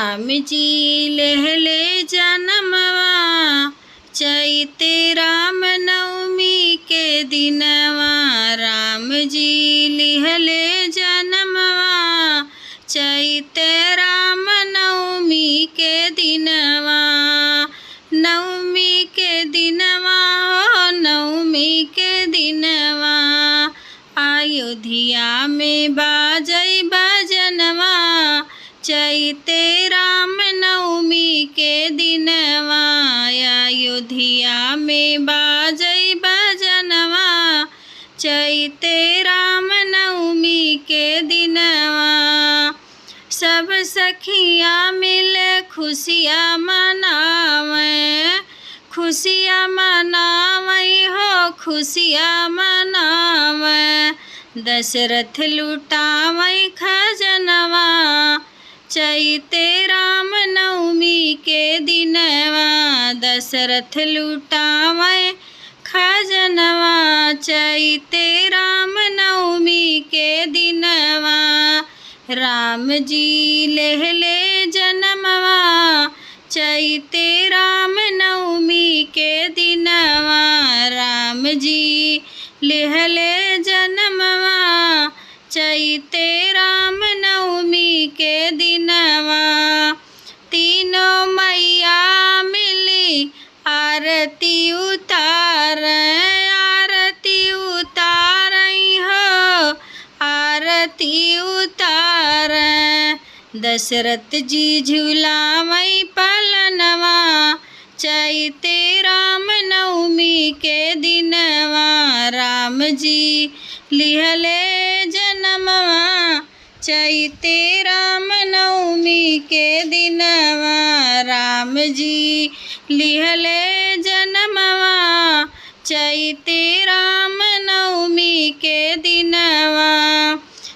राम जी लेहले जनमवा चैते राम नवमी के दिनवा। राम जी लेहले जनमवा चैते राम नवमी के दिनवा। नवमी के दिनवा हो नवमी के दिनवा अयोध्या में बाजै बजनवा चैते राम नवमी के दिनवा। अयोध्या में बाजै बजनवा चैते राम नवमी के दिनवा। सब सखियाँ मिल खुशियाँ मनावें, खुशियाँ मनावई हो खुशियाँ मनावें। दशरथ लुटावई खजनवा चैते राम नवमी के दिनवा। दशरथ लुटावई खजनवा चैते राम नवमी के दिनवा। राम जी लेहले जनमवा चैते राम नवमी के दिनवा। राम जी लेहले जनमवा चैते राम नवमी के दिनवा। तीनों मैया मिली आरती उतारई हो आरती उतारई। दशरथ जी झूलावई पलनवा चैते राम नवमी के दिनवा। राम जी लिहले जनमवा चैते राम नवमी के दिनवा। राम जी लिहले जनमवा चैते राम नवमी के दिनवा।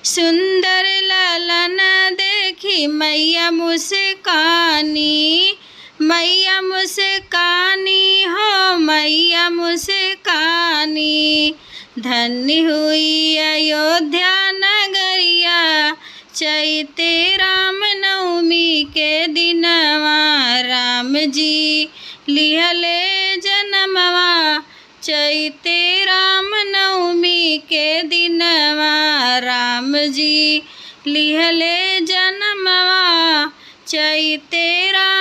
सुंदर ललन देखी मैया मुस्कानी, मैया मुस्कानी हो मैया मुस्कानी। धन्य हुई अयोध्या नगरिया चैते राम नवमी के दिनवा। राम जी लिहले जनमवा चैते राम नवमी के दिनवा। राम जी लिहले जनमवा चैते राम